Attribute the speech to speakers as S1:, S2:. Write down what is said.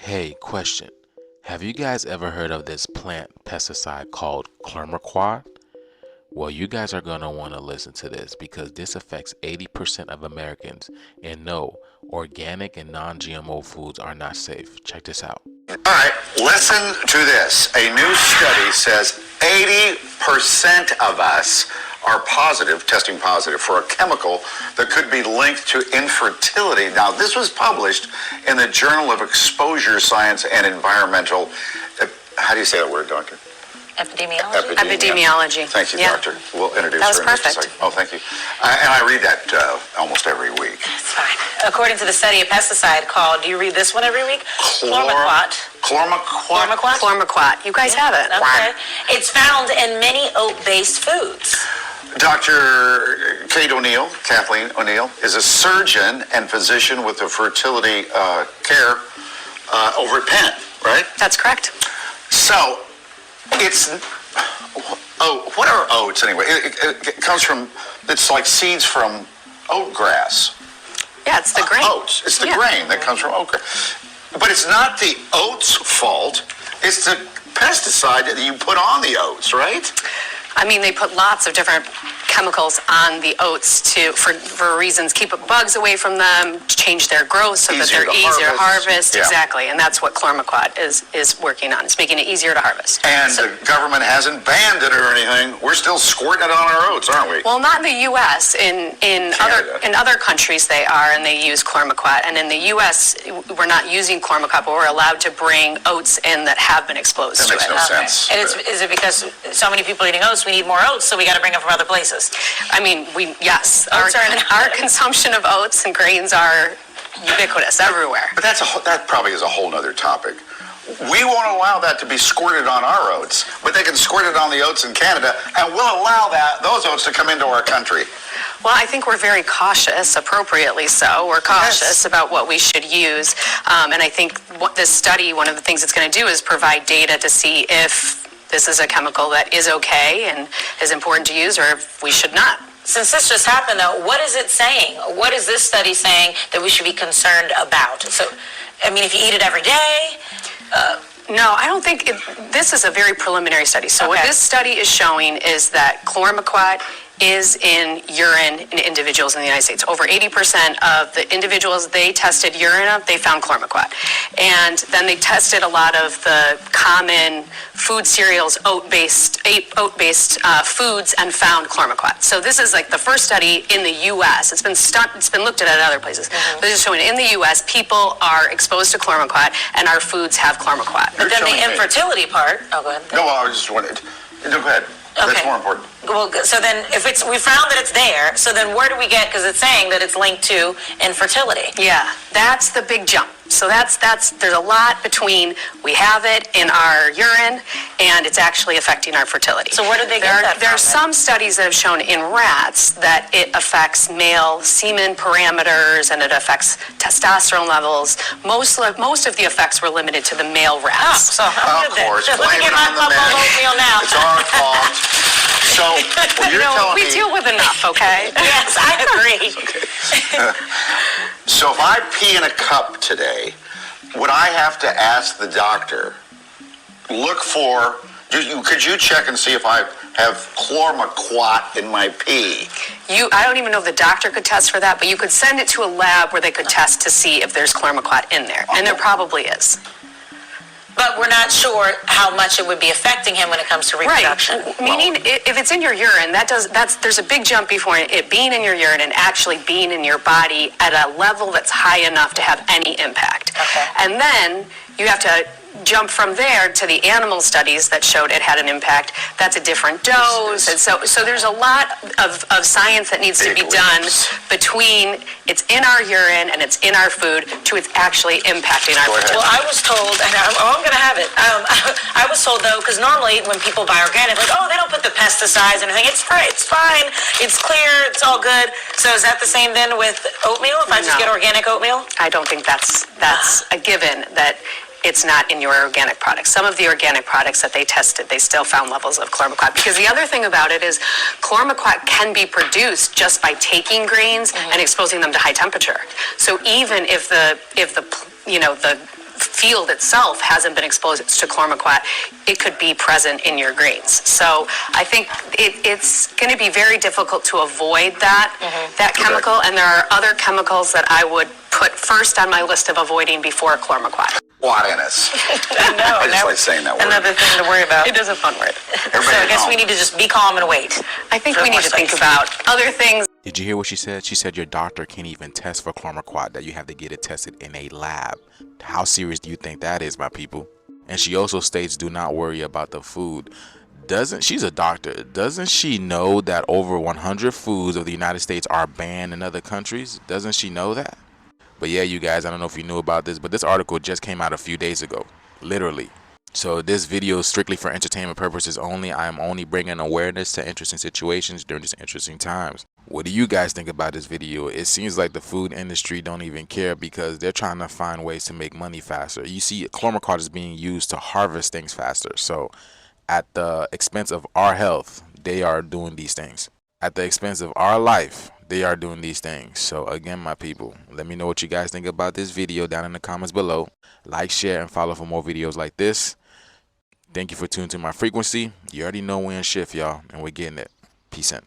S1: Hey, question. Have you guys ever heard of this plant pesticide called clormequat? Well, you guys are going to want to listen to this because this affects 80% of Americans. And no, organic and non-GMO foods are not safe. Check this out.
S2: All right, listen to this. A new study says 80% of us are testing positive for a chemical that could be linked to infertility. Now, this was published in the Journal of Exposure Science and Environmental, how do you say that word, doctor?
S3: Epidemiology.
S2: Thank you, doctor. We'll introduce
S3: that was
S2: her
S3: perfect.
S2: in just a second. Oh, thank you. And I read that almost every week.
S4: That's fine. According to the study, a pesticide called, do you read this one every week? Clormequat.
S3: Clormequat. You guys have it.
S4: Okay. It's found in many oat-based foods.
S2: Dr. Kathleen O'Neill, is a surgeon and physician with the fertility care over at Penn, right?
S3: That's correct.
S2: So, what are oats anyway? It comes from, it's like seeds from oat grass.
S3: Yeah, it's the grain.
S2: Oats. It's the grain that comes from oat grass. But it's not the oats' fault. It's the pesticide that you put on the oats, right?
S3: I mean, they put lots of different chemicals on the oats for reasons, keep bugs away from them, change their growth so that they're easier to harvest.
S2: Yeah.
S3: Exactly, and that's what clormequat is working on. It's making it easier to harvest.
S2: And the government hasn't banned it or anything. We're still squirting it on our oats, aren't we?
S3: Well, not in the U.S. In other countries they are, and they use clormequat. And in the U.S. we're not using clormequat, but we're allowed to bring oats in that have been exposed to it.
S2: That makes no sense.
S4: And is it because so many people are eating oats, we need more oats, so we got to bring them from other places?
S3: I mean, yes. Our consumption of oats and grains are ubiquitous everywhere.
S2: But that probably is a whole other topic. We won't allow that to be squirted on our oats, but they can squirt it on the oats in Canada, and we'll allow those oats to come into our country.
S3: Well, I think we're very cautious, appropriately so. We're cautious about what we should use. And I think this study, one of the things it's going to do is provide data to see if this is a chemical that is okay and is important to use, or if we should not.
S4: Since this just happened, though, what is it saying? What is this study saying that we should be concerned about? So, I mean, if you eat it every day...
S3: No, I don't think this is a very preliminary study. So what this study is showing is that clormequat is in urine in individuals in the United States. Over 80% of the individuals they tested urine of, they found clormequat. And then they tested a lot of the common food cereals, oat-based foods, and found clormequat. So this is like the first study in the U.S. It's been looked at other places. But this is showing in the U.S. people are exposed to clormequat, and our foods have clormequat.
S4: But then the infertility part... Oh, go ahead.
S2: No, I just wanted... No, go ahead. That's more important.
S4: Well, so then we found that it's there, so then where do we get, because it's saying that it's linked to infertility.
S3: Yeah, that's the big jump. So there's a lot between we have it in our urine and it's actually affecting our fertility.
S4: So where did they get that from?
S3: There are some studies that have shown in rats that it affects male semen parameters and it affects testosterone levels. Most of the effects were limited to the male rats.
S4: So
S2: of course,
S4: let me get my cup of oatmeal now.
S2: It's our fault. So you're telling me...
S3: We deal with enough, okay?
S4: Yes, I agree.
S2: So if I pee in a cup today, would I have to ask the doctor, could you check and see if I have clormequat in my pee?
S3: I don't even know if the doctor could test for that, but you could send it to a lab where they could test to see if there's clormequat in there. And there probably is.
S4: But we're not sure how much it would be affecting him when it comes to reproduction.
S3: Right. Meaning, if it's in your urine, there's a big jump before it being in your urine and actually being in your body at a level that's high enough to have any impact.
S4: Okay.
S3: And then you have to jump from there to the animal studies that showed it had an impact. That's a different dose. And so there's a lot of science that needs to be done between it's in our urine and it's in our food to it's actually impacting our fertility.
S4: Well, I was told, and I'm going to have it, I was told, though, because normally when people buy organic, like, oh, they don't put the pesticides and everything. It's fine, it's clear, it's all good. So is that the same then with oatmeal, if I just get organic oatmeal?
S3: I don't think that's a given that it's not in your organic products. Some of the organic products that they tested, they still found levels of clormequat. Because the other thing about it is clormequat can be produced just by taking grains and exposing them to high temperature. So even if the field itself hasn't been exposed to chlormequat, it could be present in your greens. So I think it's going to be very difficult to avoid that chemical, and there are other chemicals that I would put first on my list of avoiding before chlormequat.
S2: Squattiness.
S4: No,
S2: I just like saying that word.
S4: another thing to worry about.
S3: It is a fun word.
S4: So I guess we need to just be calm and wait.
S3: I think we need to think about other things.
S1: Did you hear what she said? She said your doctor can't even test for chlormequat, that you have to get it tested in a lab. How serious do you think that is, my people? And she also states, do not worry about the food. She's a doctor. Doesn't she know that over 100 foods of the United States are banned in other countries? Doesn't she know that? But yeah, you guys, I don't know if you knew about this, but this article just came out a few days ago, literally. So this video is strictly for entertainment purposes only. I am only bringing awareness to interesting situations during these interesting times. What do you guys think about this video? It seems like the food industry don't even care because they're trying to find ways to make money faster. You see, chlormequat is being used to harvest things faster. So at the expense of our health, they are doing these things. At the expense of our life, they are doing these things. So again, my people, let me know what you guys think about this video down in the comments below. Like, share, and follow for more videos like this. Thank you for tuning to my frequency. You already know we're in shift, y'all, and we're getting it. Peace out.